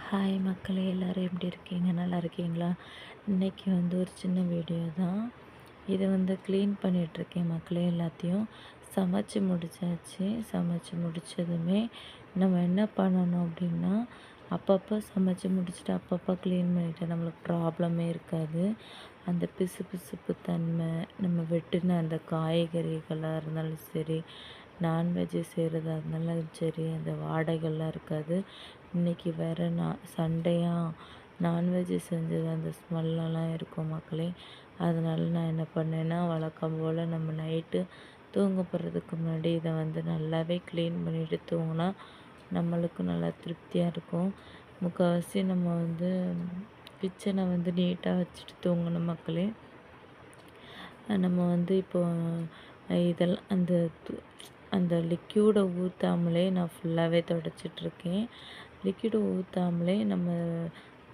Hi மக்களே, எல்லோரும் எப்படி இருக்கீங்க? நல்லா இருக்கீங்களா? இன்றைக்கி ஒரு சின்ன வீடியோ தான். இதை க்ளீன் பண்ணிகிட்ருக்கேன் மக்களே. எல்லாத்தையும் சமைச்சு முடித்தாச்சு. சமைச்சு முடித்ததுமே நம்ம என்ன பண்ணணும் அப்படின்னா, அப்பப்போ சமைச்சு முடிச்சுட்டு அப்பப்போ க்ளீன் பண்ணிவிட்டு நம்மளுக்கு ப்ராப்ளமே இருக்காது. அந்த பிசுபிசுப்பு தன்மை, நம்ம வெட்டின அந்த காய்கறிகளாக இருந்தாலும் சரி, நான்வெஜ்ஜு செய்கிறதா இருந்தாலும் சரி, அந்த வாடைகள்லாம் இருக்காது. இன்றைக்கி வேறு சண்டேயா, நான்வெஜ்ஜு செஞ்சது அந்த ஸ்மெல்லெல்லாம் இருக்கும் மக்களே. அதனால நான் என்ன பண்ணேன்னா, வழக்கம் போல் நம்ம நைட்டு தூங்க போகிறதுக்கு முன்னாடி இதை நல்லாவே க்ளீன் பண்ணிவிட்டு தூங்கினா நம்மளுக்கு நல்லா திருப்தியாக இருக்கும். முக்கால்வாசி நம்ம கிச்சனை நீட்டாக வச்சுட்டு தூங்கணும் மக்களே. நம்ம இப்போ இதெல்லாம் அந்த லிக்யூடை ஊற்றாமலே நான் ஃபுல்லாகவே தொடச்சிட்ருக்கேன். லிக்யூடு ஊற்றாமலே நம்ம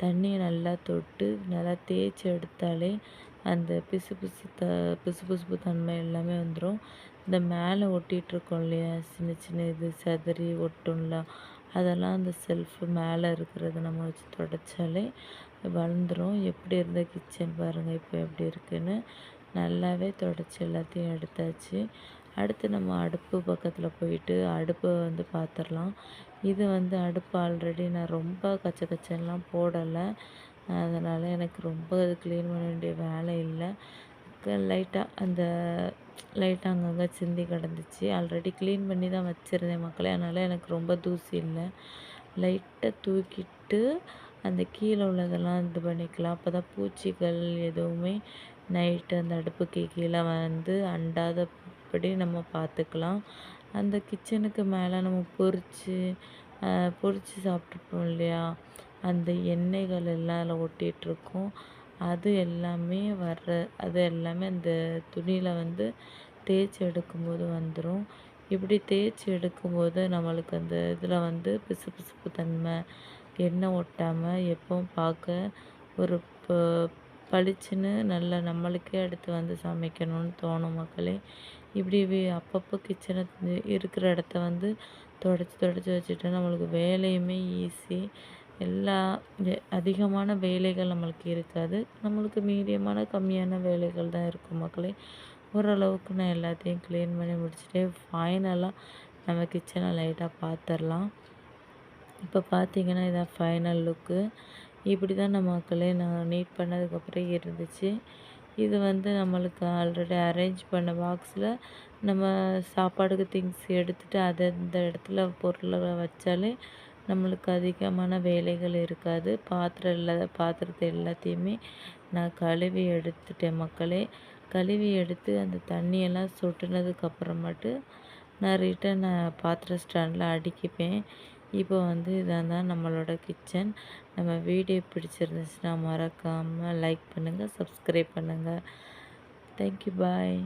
தண்ணியை நல்லா தொட்டு நல்லா தேய்ச்சி எடுத்தாலே அந்த பிசுபிசுப்பு தன்மை எல்லாமே வந்துடும். இந்த மேலே ஒட்டிகிட்ருக்கோம் இல்லையா, சின்ன சின்ன இது செதறி ஒட்டும்ல, அதெல்லாம் அந்த செல்ஃபு மேலே இருக்கிறத நம்ம வச்சு தொடச்சாலே வளர்ந்துடும். எப்படி இருந்த கிச்சன் பாருங்கள் இப்போ எப்படி இருக்குன்னு. நல்லாவே தொடச்சி எல்லாத்தையும் எடுத்தாச்சு. அடுத்து நம்ம அடுப்பு பக்கத்தில் போயிட்டு அடுப்பை பார்த்துடலாம். இது அடுப்பு ஆல்ரெடி நான் ரொம்ப கச்ச கச்சன்லாம் போடலை. அதனால் எனக்கு ரொம்ப அது க்ளீன் பண்ண வேண்டிய வேலை இல்லை. லைட்டாக அங்கங்கே சிந்தி கிடந்துச்சு. ஆல்ரெடி க்ளீன் பண்ணி தான் வச்சுருந்தேன் மக்களே. அதனால் எனக்கு ரொம்ப தூசி இல்லை. லைட்டாக தூக்கிட்டு அந்த கீழே உள்ளதெல்லாம் இது பண்ணிக்கலாம். அப்போ தான் பூச்சிகள் எதுவுமே நைட்டு அந்த அடுப்புக்கு கீழே அண்டாதபடி நம்ம பார்த்துக்கலாம். அந்த கிச்சனுக்கு மேலே நம்ம பொரித்து சாப்பிட்ருப்போம் இல்லையா, அந்த எண்ணெய்கள் எல்லாம் அதில் ஒட்டிகிட்ருக்கும். அது எல்லாமே அந்த துணியில் தேய்ச்சி எடுக்கும்போது வந்துடும். இப்படி தேய்ச்சி எடுக்கும்போது நம்மளுக்கு அந்த இதில் பிசுபிசுப்பு தன்மை, எண்ணெய் ஒட்டாமல் எப்பவும் பார்க்க ஒரு பளிச்சுன்னு நல்லா நம்மளுக்கே எடுத்து சமைக்கணும்னு தோணும் மக்களே. இப்படி அப்பப்போ கிச்சனை இருக்கிற இடத்த தொடச்சி வச்சுட்டா நம்மளுக்கு வேலையுமே ஈஸி. எல்லா அதிகமான வேலைகள் நம்மளுக்கு இருக்காது. நம்மளுக்கு மீடியமான கம்மியான வேலைகள் தான் இருக்கும் மக்களே. ஓரளவுக்கு நான் எல்லாத்தையும் க்ளீன் பண்ணி முடிச்சுட்டு ஃபைனலாக நம்ம கிச்சனை லைட்டாக பார்த்துடலாம். இப்போ பார்த்தீங்கன்னா இதான் ஃபைனல் லுக்கு. இப்படி தான் நம்ம மக்களே நான் நீட் பண்ணதுக்கப்புறம் இருந்துச்சு. இது நம்மளுக்கு ஆல்ரெடி அரேஞ்ச் பண்ண பாக்ஸில் நம்ம சாப்பாடுக்கு திங்ஸ் எடுத்துகிட்டு அதை இந்த இடத்துல பொருளை வச்சாலே நம்மளுக்கு அதிகமான வேலைகள் இருக்காது. பாத்திரத்தை எல்லாத்தையுமே நான் கழுவி எடுத்துட்டேன் மக்களே. கழுவி எடுத்து அந்த தண்ணியெல்லாம் சொட்டுனதுக்கப்புறமாட்டு நான் ரிட்டன் பாத்திர ஸ்டாண்டில் அடுக்கிப்பேன். இப்போ இதான் தான் நம்மளோட கிச்சன். நம்ம வீடியோ பிடிச்சிருந்துச்சுன்னா மறக்காமல் லைக் பண்ணுங்கள், சப்ஸ்கிரைப் பண்ணுங்கள். தேங்க்யூ, பாய்.